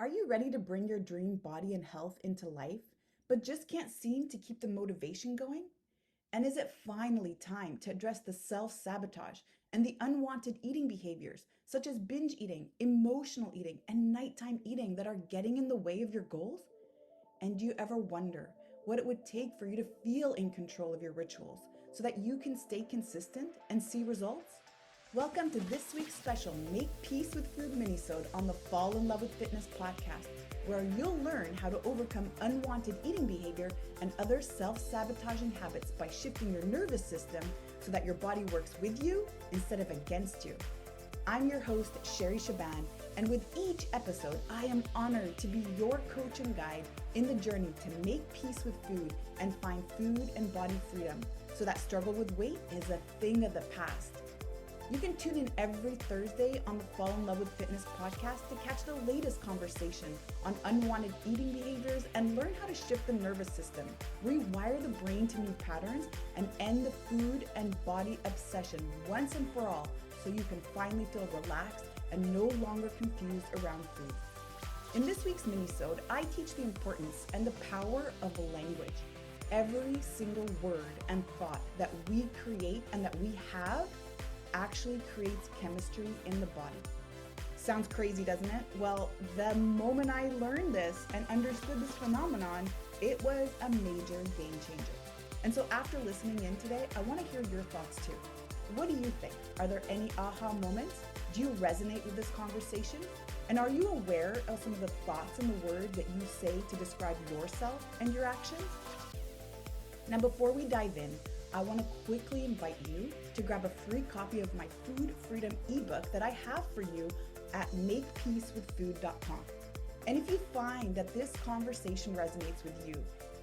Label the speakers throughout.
Speaker 1: Are you ready to bring your dream body and health into life, but just can't seem to keep the motivation going? And is it finally time to address the self sabotage and the unwanted eating behaviors, such as binge eating, emotional eating, and nighttime eating that are getting in the way of your goals? And do you ever wonder what it would take for you to feel in control of your rituals so that you can stay consistent and see results? Welcome to this week's special Make Peace with Food Minisode on the Fall in Love with Fitness podcast, where you'll learn how to overcome unwanted eating behavior and other self-sabotaging habits by shifting your nervous system so that your body works with you instead of against you. I'm your host, Sherry Shaban, and with each episode, I am honored to be your coach and guide in the journey to make peace with food and find food and body freedom so that struggle with weight is a thing of the past. You can tune in every Thursday on the Fall in Love with Fitness podcast to catch the latest conversation on unwanted eating behaviors and learn how to shift the nervous system, rewire the brain to new patterns, and end the food and body obsession once and for all so you can finally feel relaxed and no longer confused around food. In this week's minisode, I teach the importance and the power of language. Every single word and thought that we create and that we have actually creates chemistry in the body. Sounds crazy, doesn't it? Well, the moment I learned this and understood this phenomenon, it was a major game changer. And so after listening in today, I want to hear your thoughts too. What do you think? Are there any aha moments? Do you resonate with this conversation? And are you aware of some of the thoughts and the words that you say to describe yourself and your actions? Now, before we dive in, I want to quickly invite you to grab a free copy of my Food Freedom ebook that I have for you at makepeacewithfood.com. And if you find that this conversation resonates with you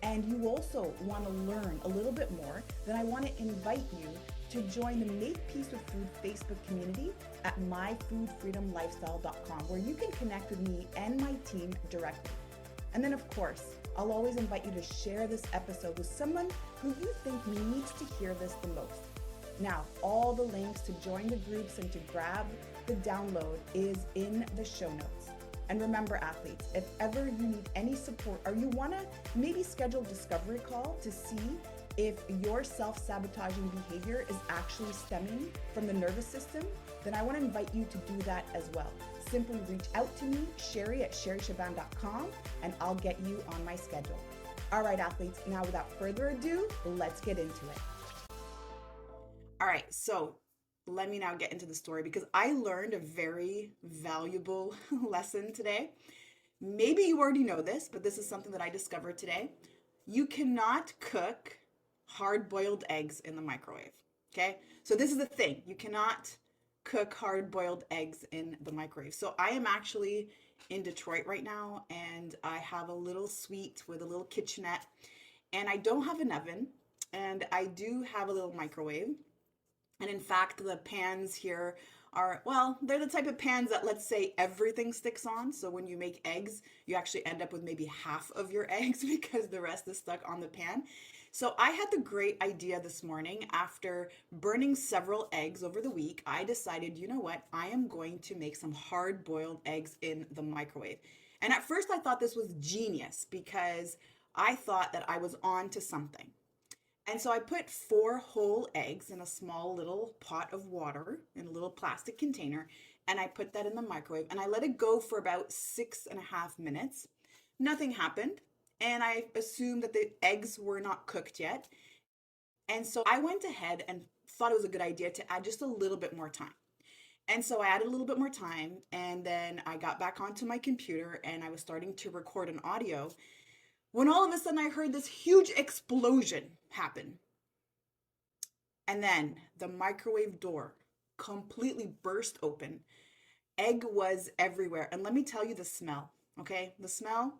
Speaker 1: and you also want to learn a little bit more, then I want to invite you to join the Make Peace with Food Facebook community at myfoodfreedomlifestyle.com, where you can connect with me and my team directly. And then, of course, I'll always invite you to share this episode with someone who you think needs to hear this the most. Now, all the links to join the groups and to grab the download is in the show notes. And remember, athletes, if ever you need any support or you want to maybe schedule a discovery call to see if your self-sabotaging behavior is actually stemming from the nervous system, then I want to invite you to do that as well. Simply reach out to me, Sherry at sherryshaban.com, and I'll get you on my schedule. All right, athletes, now without further ado, let's get into it. All right, so let me now get into the story because I learned a very valuable lesson today. Maybe you already know this, but this is something that I discovered today. You cannot cook hard-boiled eggs in the microwave, okay? So this is the thing. You cannot cook hard-boiled eggs in the microwave. So I am actually in Detroit right now, and I have a little suite with a little kitchenette, and I don't have an oven, and I do have a little microwave. And in fact, the pans here are, well, they're the type of pans that, let's say, everything sticks on. So when you make eggs, you actually end up with maybe half of your eggs because the rest is stuck on the pan. So I had the great idea this morning after burning several eggs over the week. I decided, you know what? I am going to make some hard-boiled eggs in the microwave. And at first I thought this was genius because I thought that I was on to something. And so I put 4 whole eggs in a small little pot of water in a little plastic container, and I put that in the microwave and I let it go for about 6.5 minutes. Nothing happened, and I assumed that the eggs were not cooked yet. And so I went ahead and thought it was a good idea to add just a little bit more time. And so I added a little bit more time, and then I got back onto my computer and I was starting to record an audio when all of a sudden I heard this huge explosion happen. And then the microwave door completely burst open. Egg was everywhere. And let me tell you the smell, okay? The smell,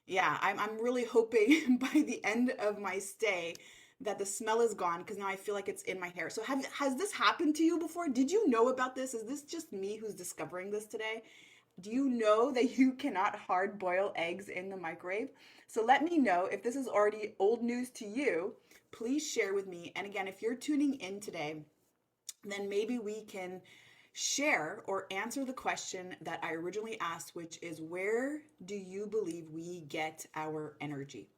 Speaker 1: yeah, I'm really hoping by the end of my stay that the smell is gone because now I feel like it's in my hair. So has this happened to you before? Did you know about this? Is this just me who's discovering this today? Do you know that you cannot hard boil eggs in the microwave? So let me know if this is already old news to you. Please share with me. And again, if you're tuning in today, then maybe we can share or answer the question that I originally asked, which is, where do you believe we get our energy?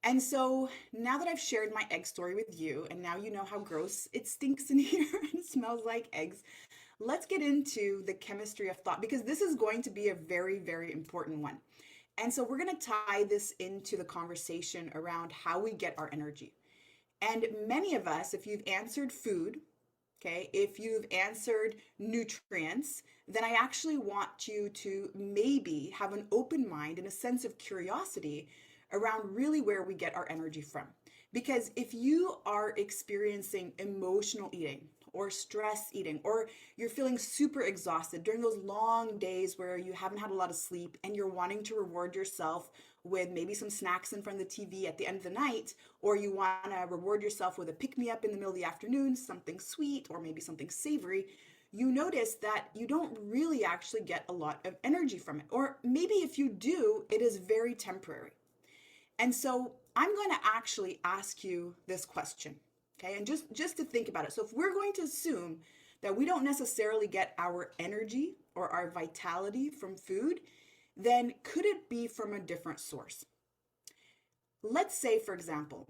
Speaker 1: And so now that I've shared my egg story with you, and now you know how gross it stinks in here and smells like eggs, let's get into the chemistry of thought, because this is going to be a very, very important one. And so we're going to tie this into the conversation around how we get our energy. And many of us, if you've answered food, okay, if you've answered nutrients, then I actually want you to maybe have an open mind and a sense of curiosity around really where we get our energy from. Because if you are experiencing emotional eating or stress eating, or you're feeling super exhausted during those long days where you haven't had a lot of sleep and you're wanting to reward yourself with maybe some snacks in front of the TV at the end of the night, or you want to reward yourself with a pick me up in the middle of the afternoon, something sweet or maybe something savory, you notice that you don't really actually get a lot of energy from it. Or maybe if you do, it is very temporary. And so I'm going to actually ask you this question, okay? And just to think about it. So if we're going to assume that we don't necessarily get our energy or our vitality from food, then could it be from a different source? Let's say, for example,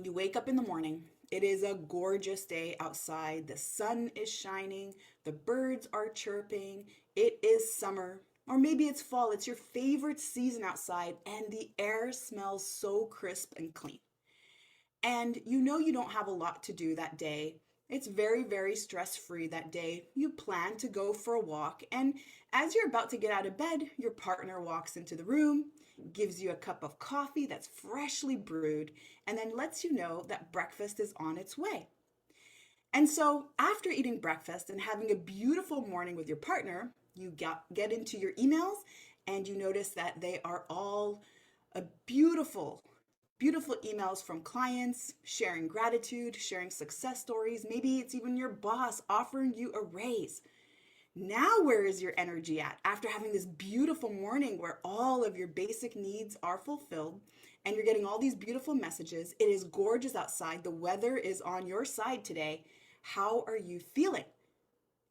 Speaker 1: you wake up in the morning, it is a gorgeous day outside, the sun is shining, the birds are chirping, it is summer, or maybe it's fall, it's your favorite season outside, and the air smells so crisp and clean. And you know you don't have a lot to do that day. It's very, very stress free that day. You plan to go for a walk, and as you're about to get out of bed, your partner walks into the room, gives you a cup of coffee that's freshly brewed, and then lets you know that breakfast is on its way. And so, after eating breakfast and having a beautiful morning with your partner, you get into your emails and you notice that they are all a beautiful, beautiful emails from clients sharing gratitude, sharing success stories. Maybe it's even your boss offering you a raise. Now, where is your energy at after having this beautiful morning where all of your basic needs are fulfilled and you're getting all these beautiful messages? It is gorgeous outside. The weather is on your side today. How are you feeling?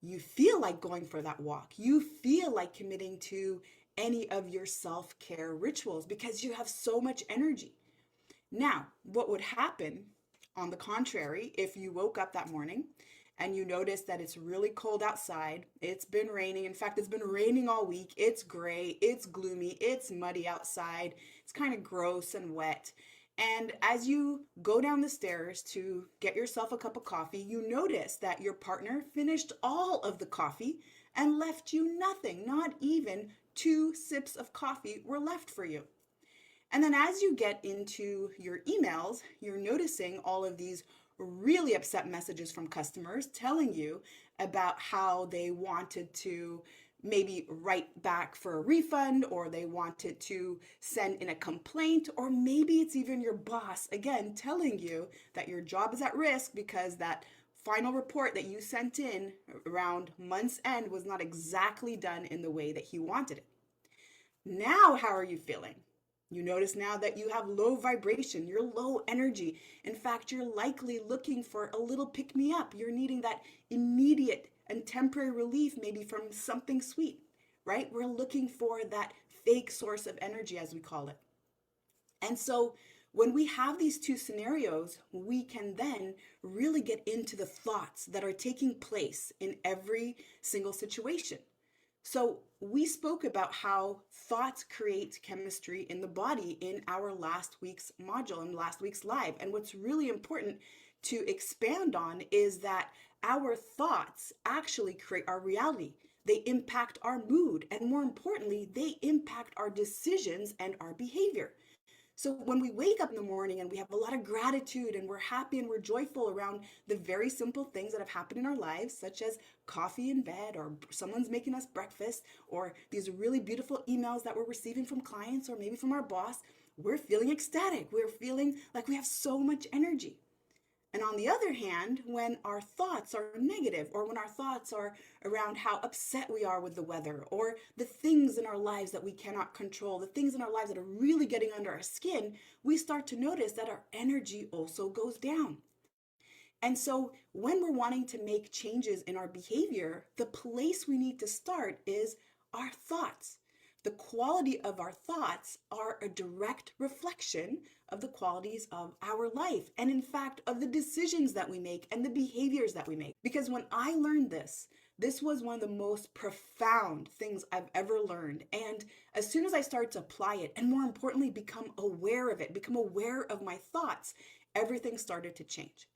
Speaker 1: You feel like going for that walk. You feel like committing to any of your self-care rituals because you have so much energy. Now, what would happen, on the contrary, if you woke up that morning and you notice that it's really cold outside, it's been raining. In fact, it's been raining all week. It's gray, it's gloomy, it's muddy outside. It's kind of gross and wet. And as you go down the stairs to get yourself a cup of coffee, you notice that your partner finished all of the coffee and left you nothing. Not even 2 sips of coffee were left for you. And then as you get into your emails, you're noticing all of these really upset messages from customers telling you about how they wanted to maybe write back for a refund, or they wanted to send in a complaint, or maybe it's even your boss again telling you that your job is at risk because that final report that you sent in around month's end was not exactly done in the way that he wanted it. Now, how are you feeling? You notice now that you have low vibration, you're low energy. In fact, you're likely looking for a little pick me up. You're needing that immediate and temporary relief, maybe from something sweet, right? We're looking for that fake source of energy, as we call it. And so when we have these two scenarios, we can then really get into the thoughts that are taking place in every single situation. So we spoke about how thoughts create chemistry in the body in our last week's module and last week's live. And what's really important to expand on is that our thoughts actually create our reality. They impact our mood, and more importantly, they impact our decisions and our behavior. So when we wake up in the morning and we have a lot of gratitude and we're happy and we're joyful around the very simple things that have happened in our lives, such as coffee in bed, or someone's making us breakfast, or these really beautiful emails that we're receiving from clients or maybe from our boss, we're feeling ecstatic. We're feeling like we have so much energy. And on the other hand, when our thoughts are negative, or when our thoughts are around how upset we are with the weather, or the things in our lives that we cannot control, the things in our lives that are really getting under our skin, we start to notice that our energy also goes down. And so when we're wanting to make changes in our behavior, the place we need to start is our thoughts. The quality of our thoughts are a direct reflection of the qualities of our life, and in fact, of the decisions that we make and the behaviors that we make. Because when I learned this was one of the most profound things I've ever learned. And as soon as I started to apply it, and more importantly, become aware of it, become aware of my thoughts, everything started to change.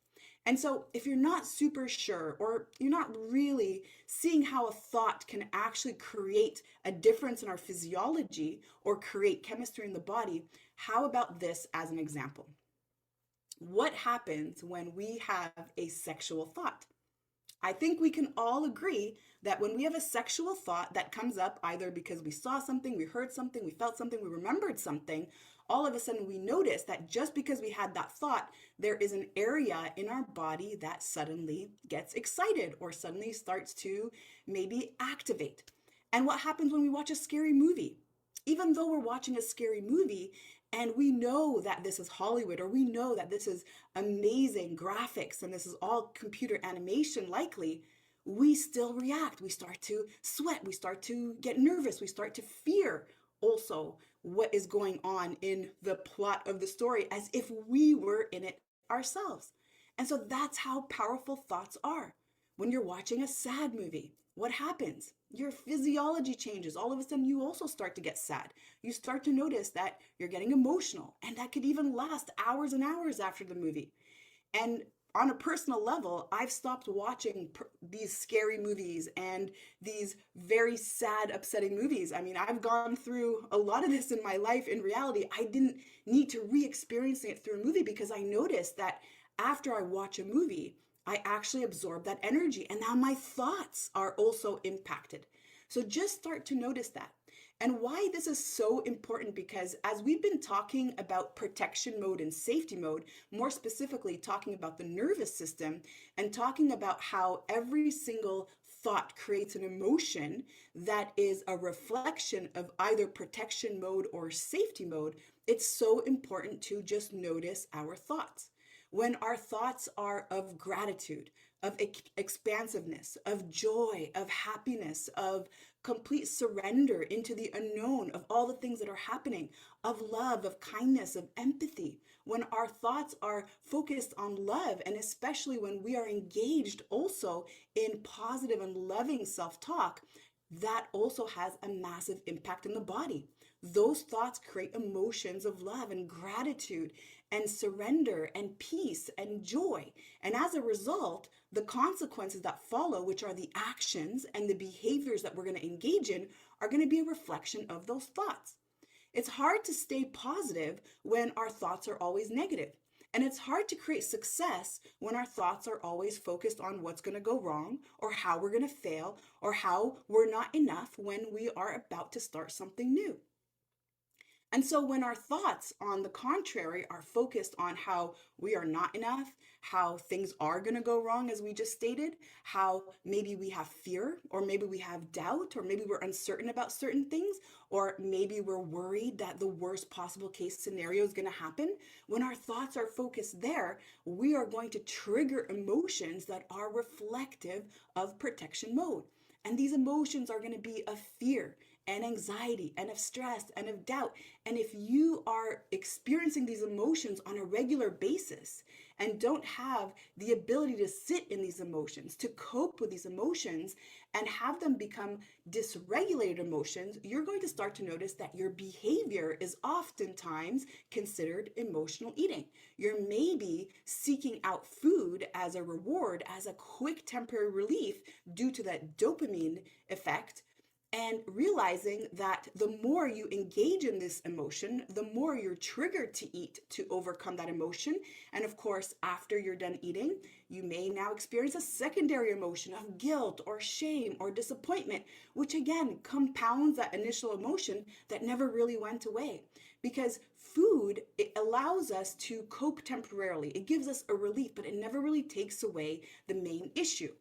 Speaker 1: And so, if you're not super sure, or you're not really seeing how a thought can actually create a difference in our physiology or create chemistry in the body, how about this as an example? What happens when we have a sexual thought? I think we can all agree that when we have a sexual thought that comes up, either because we saw something, we heard something, we felt something, we remembered something, all of a sudden we notice that just because we had that thought, there is an area in our body that suddenly gets excited or suddenly starts to maybe activate. And what happens when we watch a scary movie? Even though we're watching a scary movie and we know that this is Hollywood, or we know that this is amazing graphics and this is all computer animation likely, we still react. We start to sweat. We start to get nervous. We start to fear also what is going on in the plot of the story as if we were in it ourselves. And so that's how powerful thoughts are. When you're watching a sad movie, what happens? Your physiology changes. All of a sudden, you also start to get sad. You start to notice that you're getting emotional, and that could even last hours and hours after the movie. And on a personal level, I've stopped watching these scary movies and these very sad, upsetting movies. I mean, I've gone through a lot of this in my life. In reality, I didn't need to re-experience it through a movie because I noticed that after I watch a movie, I actually absorb that energy, and now my thoughts are also impacted. So just start to notice that. And why this is so important, because as we've been talking about protection mode and safety mode, more specifically talking about the nervous system and talking about how every single thought creates an emotion that is a reflection of either protection mode or safety mode, it's so important to just notice our thoughts. When our thoughts are of gratitude, of expansiveness, of joy, of happiness, of complete surrender into the unknown, of all the things that are happening, of love, of kindness, of empathy, when our thoughts are focused on love, and especially when we are engaged also in positive and loving self-talk, that also has a massive impact in the body. Those thoughts create emotions of love and gratitude and surrender and peace and joy. And as a result, the consequences that follow, which are the actions and the behaviors that we're going to engage in, are going to be a reflection of those thoughts. It's hard to stay positive when our thoughts are always negative. And it's hard to create success when our thoughts are always focused on what's going to go wrong, or how we're going to fail, or how we're not enough when we are about to start something new. And so when our thoughts, on the contrary, are focused on how we are not enough, how things are going to go wrong, as we just stated, how maybe we have fear, or maybe we have doubt, or maybe we're uncertain about certain things, or maybe we're worried that the worst possible case scenario is going to happen, when our thoughts are focused there, we are going to trigger emotions that are reflective of protection mode. And these emotions are going to be of fear and anxiety and of stress and of doubt. And if you are experiencing these emotions on a regular basis and don't have the ability to sit in these emotions, to cope with these emotions, and have them become dysregulated emotions, you're going to start to notice that your behavior is oftentimes considered emotional eating. You're maybe seeking out food as a reward, as a quick temporary relief due to that dopamine effect, and realizing that the more you engage in this emotion, the more you're triggered to eat to overcome that emotion. And of course, after you're done eating, you may now experience a secondary emotion of guilt or shame or disappointment, which again compounds that initial emotion that never really went away. Because food, it allows us to cope temporarily. It gives us a relief, but it never really takes away the main issue.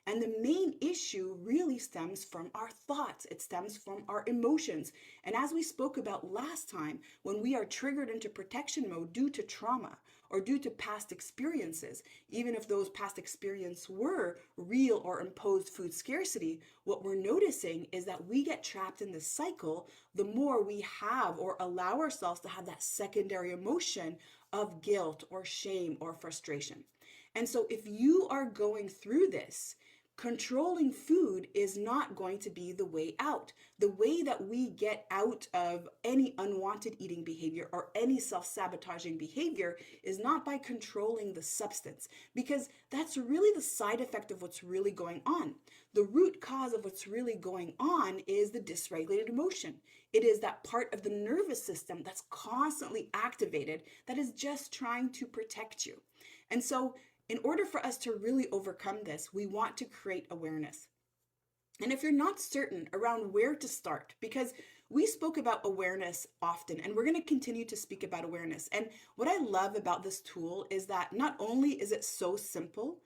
Speaker 1: And the main issue really stems from our thoughts. It stems from our emotions. And as we spoke about last time, when we are triggered into protection mode due to trauma or due to past experiences, even if those past experiences were real or imposed food scarcity, what we're noticing is that we get trapped in this cycle the more we have or allow ourselves to have that secondary emotion of guilt or shame or frustration. And so if you are going through this, controlling food is not going to be the way out. The way that we get out of any unwanted eating behavior or any self-sabotaging behavior is not by controlling the substance, because that's really the side effect of what's really going on. The root cause of what's really going on is the dysregulated emotion. It is that part of the nervous system that's constantly activated that is just trying to protect you. And so in order for us to really overcome this, we want to create awareness. And if you're not certain around where to start, because we spoke about awareness often, and we're going to continue to speak about awareness. And what I love about this tool is that not only is it so simple,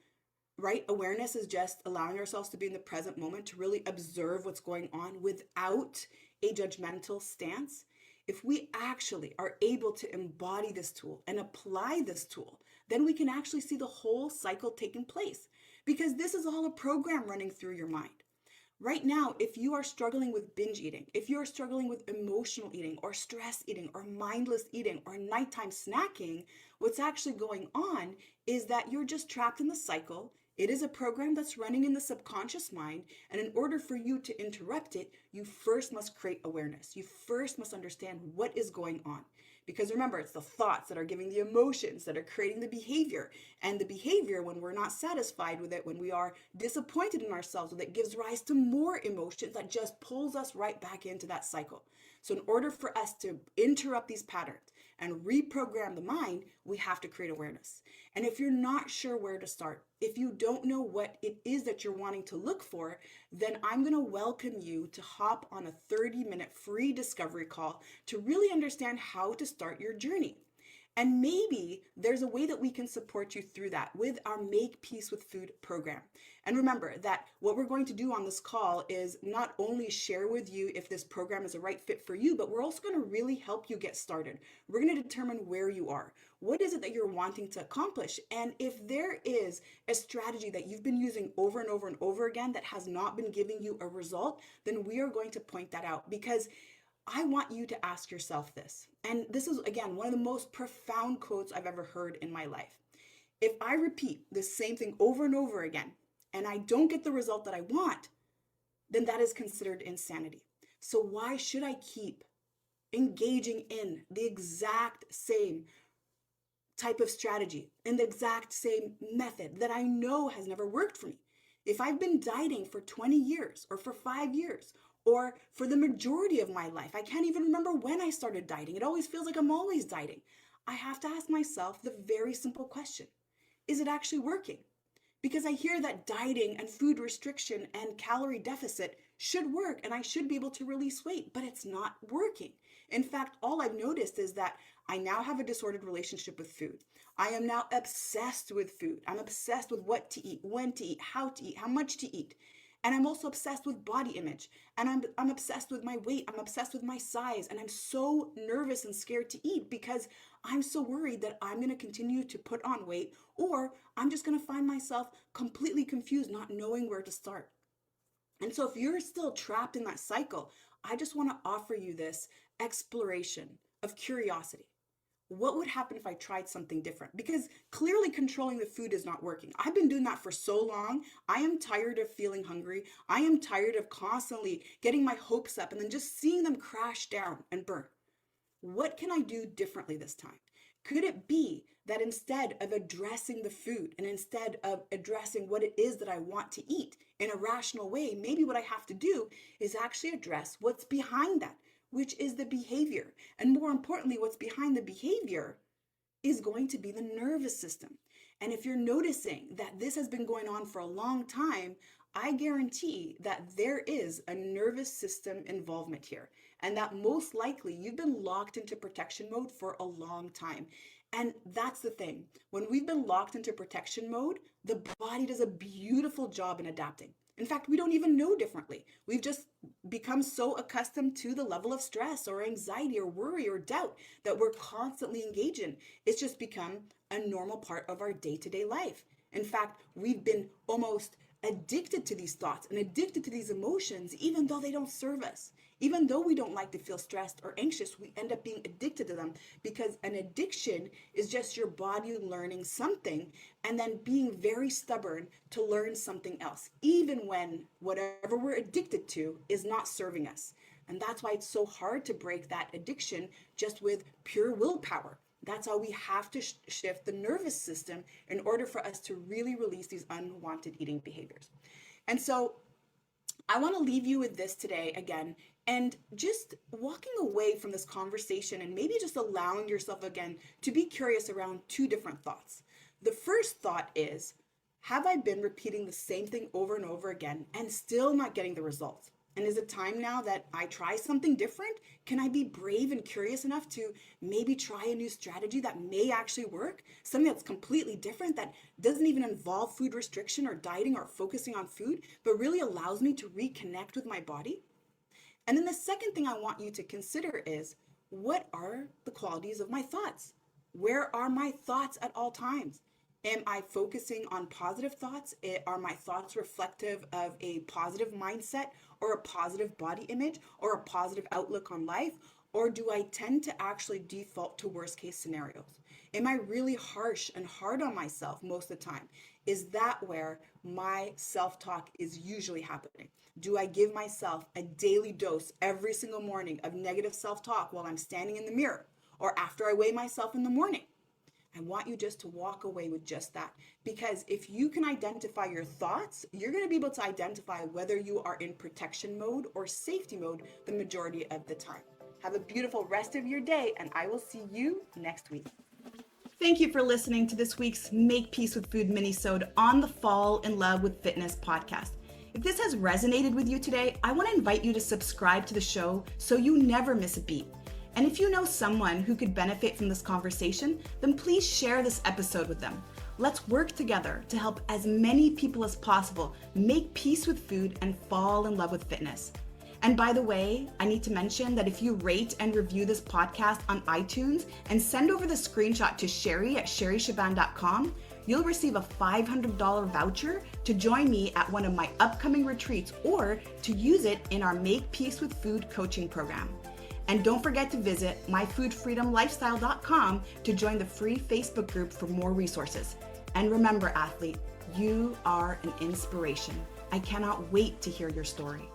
Speaker 1: right? Awareness is just allowing ourselves to be in the present moment, to really observe what's going on without a judgmental stance. If we actually are able to embody this tool and apply this tool, then we can actually see the whole cycle taking place, because this is all a program running through your mind. Right now, if you are struggling with binge eating, if you are struggling with emotional eating or stress eating or mindless eating or nighttime snacking, what's actually going on is that you're just trapped in the cycle. It is a program that's running in the subconscious mind. And in order for you to interrupt it, you first must create awareness. You first must understand what is going on. Because remember, it's the thoughts that are giving the emotions that are creating the behavior. And the behavior, when we're not satisfied with it, when we are disappointed in ourselves with it, gives rise to more emotions that just pulls us right back into that cycle. So in order for us to interrupt these patterns and reprogram the mind, we have to create awareness. And if you're not sure where to start, if you don't know what it is that you're wanting to look for, then I'm going to welcome you to hop on a 30-minute free discovery call to really understand how to start your journey. And maybe there's a way that we can support you through that with our Make Peace with Food program. And remember that what we're going to do on this call is not only share with you if this program is a right fit for you, but we're also going to really help you get started. We're going to determine where you are. What is it that you're wanting to accomplish? And if there is a strategy that you've been using over and over and over again that has not been giving you a result, then we are going to point that out, because I want you to ask yourself this. And this is, again, one of the most profound quotes I've ever heard in my life. If I repeat the same thing over and over again, and I don't get the result that I want, then that is considered insanity. So why should I keep engaging in the exact same type of strategy and the exact same method that I know has never worked for me? If I've been dieting for 20 years or for 5 years or for the majority of my life, I can't even remember when I started dieting. It always feels like I'm always dieting. I have to ask myself the very simple question: is it actually working? Because I hear that dieting and food restriction and calorie deficit should work and I should be able to release weight, but it's not working. In fact, all I've noticed is that I now have a disordered relationship with food. I am now obsessed with food. I'm obsessed with what to eat, when to eat, how much to eat. And I'm also obsessed with body image. And I'm obsessed with my weight. I'm obsessed with my size. And I'm so nervous and scared to eat because I'm so worried that I'm going to continue to put on weight, or I'm just going to find myself completely confused, not knowing where to start. And so if you're still trapped in that cycle, I just want to offer you this exploration of curiosity. What would happen if I tried something different? Because clearly controlling the food is not working. I've been doing that for so long. I am tired of feeling hungry. I am tired of constantly getting my hopes up and then just seeing them crash down and burn. What can I do differently this time? Could it be that instead of addressing the food and instead of addressing what it is that I want to eat in a rational way, maybe what I have to do is actually address what's behind that, which is the behavior. And more importantly, what's behind the behavior is going to be the nervous system. And if you're noticing that this has been going on for a long time, I guarantee that there is a nervous system involvement here. and that most likely you've been locked into protection mode for a long time. And that's the thing. When we've been locked into protection mode, the body does a beautiful job in adapting. In fact, we don't even know differently. We've just become so accustomed to the level of stress or anxiety or worry or doubt that we're constantly engaged in. It's just become a normal part of our day-to-day life. In fact, we've been almost addicted to these thoughts and addicted to these emotions, even though they don't serve us. Even though we don't like to feel stressed or anxious, we end up being addicted to them, because an addiction is just your body learning something and then being very stubborn to learn something else, even when whatever we're addicted to is not serving us. And that's why it's so hard to break that addiction just with pure willpower. That's how we have to shift the nervous system in order for us to really release these unwanted eating behaviors. And so I want to leave you with this today again, and just walking away from this conversation and maybe just allowing yourself again to be curious around two different thoughts. The first thought is, have I been repeating the same thing over and over again and still not getting the results? And is it time now that I try something different? Can I be brave and curious enough to maybe try a new strategy that may actually work? Something that's completely different, that doesn't even involve food restriction or dieting or focusing on food, but really allows me to reconnect with my body? And then the second thing I want you to consider is, what are the qualities of my thoughts? Where are my thoughts at all times? Am I focusing on positive thoughts? Are my thoughts reflective of a positive mindset or a positive body image or a positive outlook on life? Or do I tend to actually default to worst case scenarios? Am I really harsh and hard on myself most of the time? Is that where my self-talk is usually happening? Do I give myself a daily dose every single morning of negative self-talk while I'm standing in the mirror or after I weigh myself in the morning? I want you just to walk away with just that, because if you can identify your thoughts, you're going to be able to identify whether you are in protection mode or safety mode the majority of the time. Have a beautiful rest of your day, and I will see you next week. Thank you for listening to this week's Make Peace with Food Minisode on the Fall in Love with Fitness podcast. If this has resonated with you today, I want to invite you to subscribe to the show so you never miss a beat. And if you know someone who could benefit from this conversation, then please share this episode with them. Let's work together to help as many people as possible make peace with food and fall in love with fitness. And by the way, I need to mention that if you rate and review this podcast on iTunes and send over the screenshot to Sherry at sherryshaban.com, you'll receive a $500 voucher to join me at one of my upcoming retreats or to use it in our Make Peace with Food coaching program. And don't forget to visit myfoodfreedomlifestyle.com to join the free Facebook group for more resources. And remember, athlete, you are an inspiration. I cannot wait to hear your story.